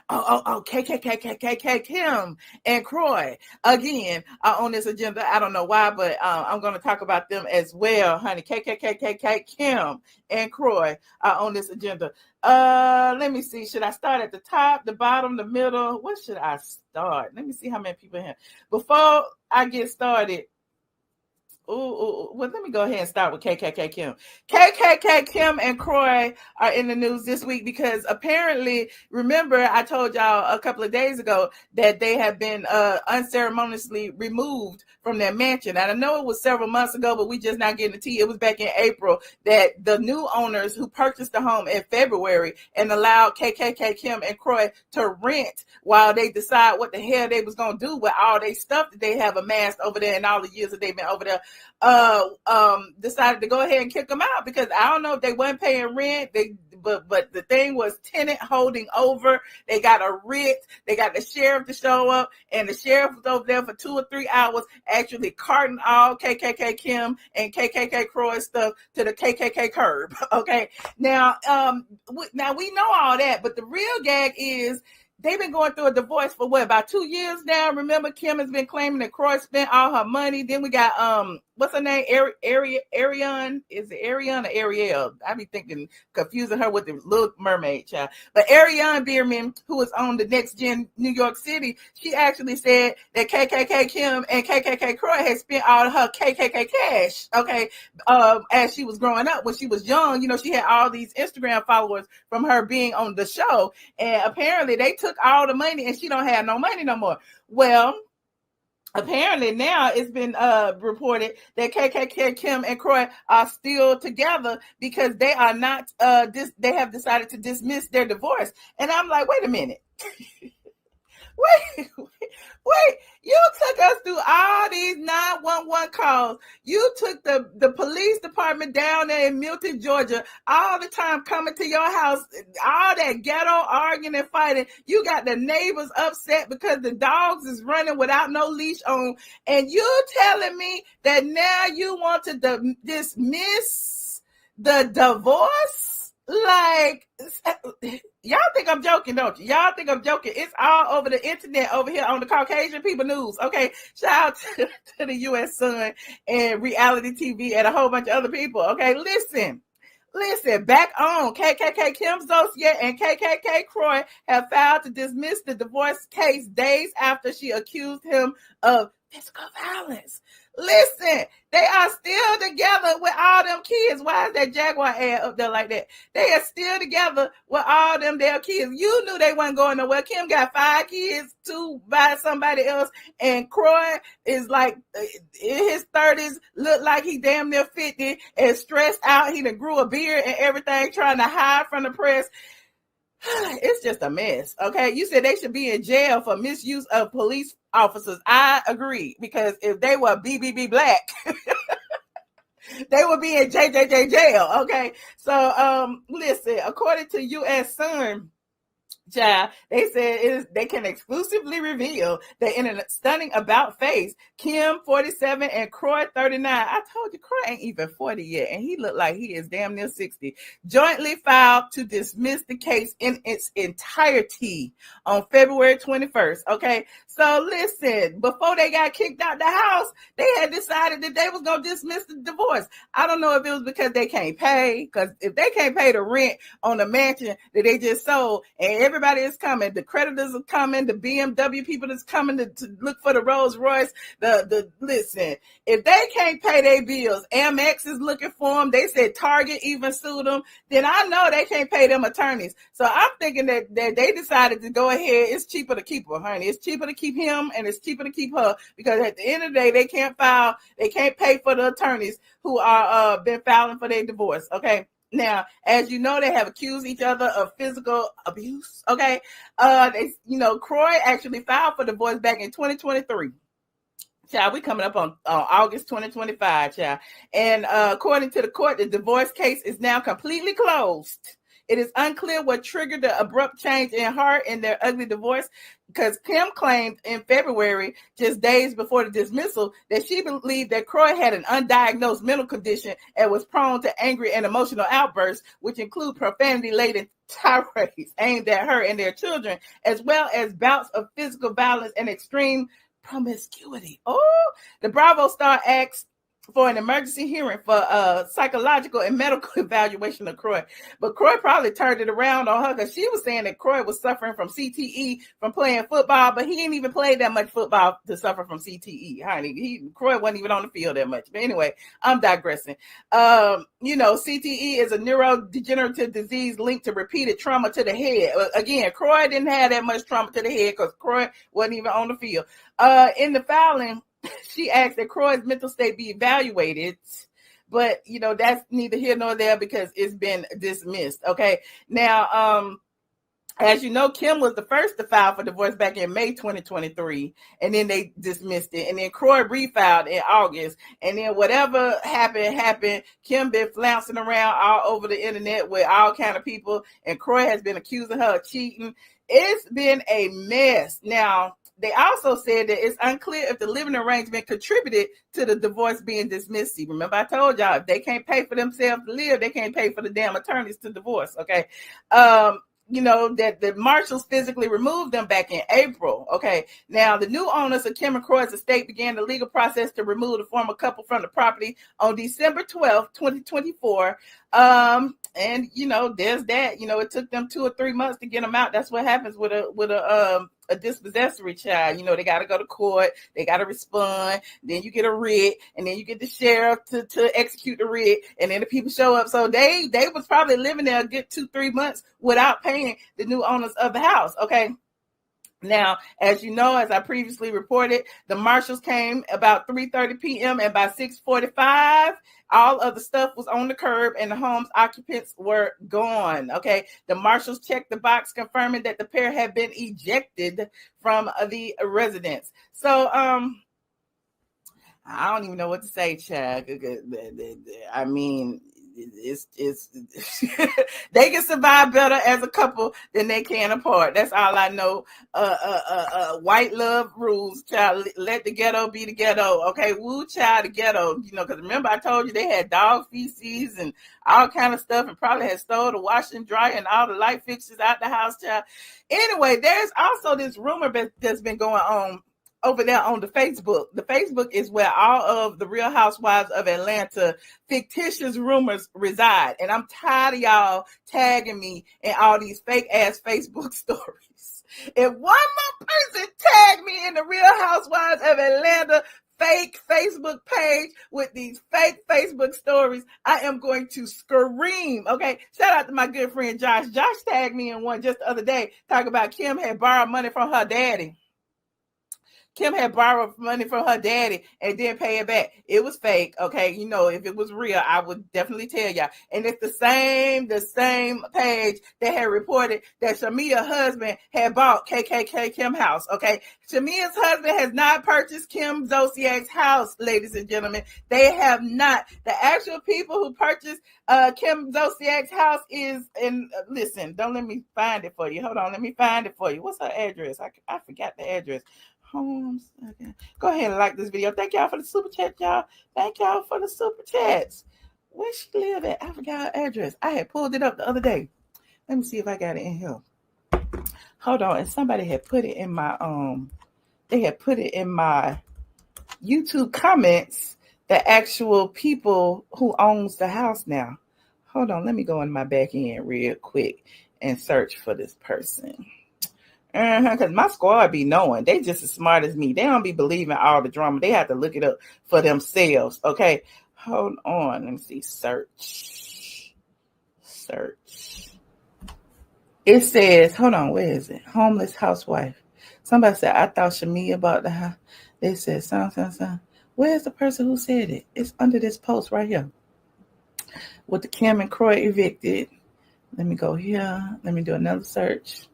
Kim and Kroy again are on this agenda. I don't know why, but I'm going to talk about them as well, honey. Kim and Kroy are on this agenda. Let me see. Should I start at the top, the bottom, the middle? What should I start? Let me see how many people here. Before I get started, well, let me go ahead and start with KKK Kim. KKK Kim and Kroy are in the news this week because apparently, remember, I told y'all a couple of days ago that they have been unceremoniously removed from their mansion. And I know it was several months ago, but we just not getting the tea. It was back in April that the new owners who purchased the home in February and allowed KKK Kim and Kroy to rent while they decide what the hell they was going to do with all their stuff that they have amassed over there and all the years that they've been over there, decided to go ahead and kick them out because I don't know if they weren't paying rent. But the thing was tenant holding over. They got a writ. They got the sheriff to show up, and the sheriff was over there for 2 or 3 hours, actually carting all KKK Kim and KKK Kroy stuff to the KKK curb. Okay, now we know all that, but the real gag is they've been going through a divorce for what, about 2 years now. Remember, Kim has been claiming that Kroy spent all her money. Then we got what's her name? Arianna. Is it Arianna or Ariel? I be confusing her with the Little Mermaid child. But Arianna Biermann, who is on the Next Gen New York City, she actually said that KKK Kim and KKK Kroy had spent all her KKK cash, okay, as she was growing up. When she was young, you know, she had all these Instagram followers from her being on the show. And apparently they took all the money and she don't have no money no more. Well, apparently now it's been reported that KKK Kim and Kroy are still together because they are not they have decided to dismiss their divorce. And I'm like, wait a minute. Wait, you took us through all these 911 calls. You took the police department down there in Milton, Georgia, all the time coming to your house, all that ghetto arguing and fighting. You got the neighbors upset because the dogs is running without no leash on. And you telling me that now you want to dismiss the divorce? Like, y'all think I'm joking, don't you? Y'all think I'm joking. It's all over the internet over here on the Caucasian People News. Okay, shout out to the U.S. Sun and reality TV and a whole bunch of other people. Okay, listen, back on. KKK Kim, Zolciak, and KKK Kroy have filed to dismiss the divorce case days after she accused him of physical violence. Listen, they are still together with all them kids. Why is that Jaguar ad up there like that? They are still together with all them damn kids. You knew they wasn't going nowhere. Kim got 5 kids, 2 by somebody else, and Kroy is like in his 30s, look like he damn near 50 and stressed out. He done grew a beard and everything, trying to hide from the press. It's just a mess. Okay, you said they should be in jail for misuse of police officers. I agree, because if they were BBB black, they would be in JJJ jail. Okay, so listen, according to U.S. Sun, child, they said they can exclusively reveal that in a stunning about face, Kim 47 and Kroy 39. I told you Kroy ain't even 40 yet, and he looked like he is damn near 60. Jointly filed to dismiss the case in its entirety on February 21st. Okay, so listen, before they got kicked out the house, they had decided that they was gonna dismiss the divorce. I don't know if it was because they can't pay, because if they can't pay the rent on the mansion that they just sold, and everybody is coming, the creditors are coming, the BMW people is coming to look for the Rolls Royce. Listen, if they can't pay their bills, Amex is looking for them. They said Target even sued them. Then I know they can't pay them attorneys. So I'm thinking that they decided to go ahead. It's cheaper to keep her, honey. It's cheaper to keep him, and it's cheaper to keep her, because at the end of the day, they can't pay for the attorneys who are been filing for their divorce. Okay. Now, as you know, they have accused each other of physical abuse. Okay. Kroy actually filed for divorce back in 2023. Child, we coming up on August 2025, child. And according to the court, the divorce case is now completely closed. It is unclear what triggered the abrupt change in her and their ugly divorce, because Kim claimed in February, just days before the dismissal, that she believed that Kroy had an undiagnosed mental condition and was prone to angry and emotional outbursts, which include profanity-laden tirades aimed at her and their children, as well as bouts of physical violence and extreme promiscuity. Oh, the Bravo Star asked for an emergency hearing for psychological and medical evaluation of Kroy. But Kroy probably turned it around on her, because she was saying that Kroy was suffering from CTE from playing football, but he ain't even played that much football to suffer from CTE, honey. Kroy wasn't even on the field that much. But anyway, I'm digressing. CTE is a neurodegenerative disease linked to repeated trauma to the head. Again, Kroy didn't have that much trauma to the head because Kroy wasn't even on the field. In the filing, she asked that Kroy's mental state be evaluated, but that's neither here nor there because it's been dismissed. Okay, now as you know, Kim was the first to file for divorce back in May 2023, and then they dismissed it, and then Kroy refiled in August, and then whatever happened. Kim been flouncing around all over the internet with all kind of people, and Kroy has been accusing her of cheating. It's been a mess. Now, they also said that it's unclear if the living arrangement contributed to the divorce being dismissed. Remember, I told y'all, if they can't pay for themselves to live, they can't pay for the damn attorneys to divorce. Okay. That the marshals physically removed them back in April. Okay. Now, the new owners of Kim and Kroy's estate began the legal process to remove the former couple from the property on December 12th, 2024. And there's that. It took them 2 or 3 months to get them out. That's what happens with a dispossessory child. They got to go to court, they got to respond, then you get a writ, and then you get the sheriff to execute the writ, and then the people show up. So they was probably living there a good 2-3 months without paying the new owners of the house. Okay. Now, as you know, as I previously reported, the marshals came about 3:30 p.m. and by 6:45, all of the stuff was on the curb and the home's occupants were gone. Okay. The marshals checked the box confirming that the pair had been ejected from the residence. So, I don't even know what to say, child. I mean, it's they can survive better as a couple than they can apart. That's all I know. White love rules, child. Let the ghetto be the ghetto. Okay, woo, child, the ghetto. Because remember I told you they had dog feces and all kind of stuff, and probably had stole the washer and dryer and all the light fixtures out the house, child. Anyway, there's also this rumor that's been going on over there on the Facebook. The Facebook is where all of the Real Housewives of Atlanta fictitious rumors reside. And I'm tired of y'all tagging me in all these fake ass Facebook stories. If one more person tag me in the Real Housewives of Atlanta fake Facebook page with these fake Facebook stories, I am going to scream. Okay. Shout out to my good friend Josh. Josh tagged me in one just the other day talking about Kim had borrowed money from her daddy. Kim had borrowed money from her daddy and didn't pay it back. It was fake. Okay. If it was real, I would definitely tell y'all. And it's the same page that had reported that Shamia's husband had bought KKK Kim house. Okay. Shamia's husband has not purchased Kim Zolciak's house, ladies and gentlemen. They have not. The actual people who purchased Kim Zolciak's house is in, listen, don't let me find it for you. Hold on. Let me find it for you. What's her address? I forgot the address. Homes. Okay. Go ahead and like this video. Thank y'all for the super chat, y'all. Thank y'all for the super chats. Where she live at? I forgot her address. I had pulled it up the other day. Let me see if I got it in here. Hold on. And somebody had put it in my they had put it in my YouTube comments, the actual people who owns the house now. Hold on. Let me go in my back end real quick and search for this person. Because my squad be knowing. They just as smart as me. They don't be believing all the drama. They have to look it up for themselves. Okay. Hold on. Let me see. Search. It says, hold on. Where is it? Homeless housewife. Somebody said, I thought Shamia bought the house. They said, son. Where's the person who said it? It's under this post right here. With the Kim and Kroy evicted. Let me go here. Let me do another search.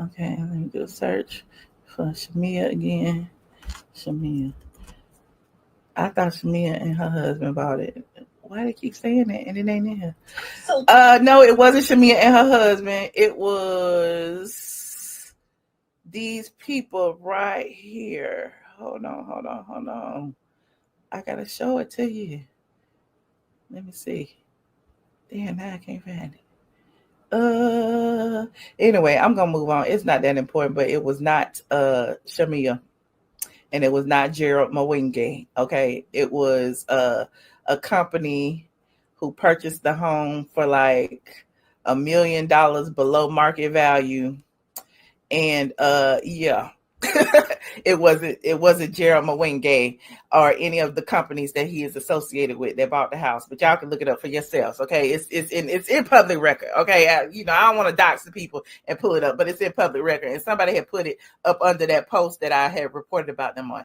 Okay, let me do a search for Shamia again. Shamia. I thought Shamia and her husband bought it. Why they keep saying that and it ain't in here? No, it wasn't Shamia and her husband. It was these people right here. Hold on. I gotta show it to you. Let me see. Damn, now I can't find it. Anyway, I'm gonna move on. It's not that important, but it was not Shamia, and it was not Gerald Mwinge. Okay, it was a company who purchased the home for like $1 million below market value, and yeah. it wasn't Gerald Mwinge or any of the companies that he is associated with that bought the house, but y'all can look it up for yourselves. Okay, it's in public record. Okay, I don't want to dox the people and pull it up, but it's in public record, and somebody had put it up under that post that I had reported about them on.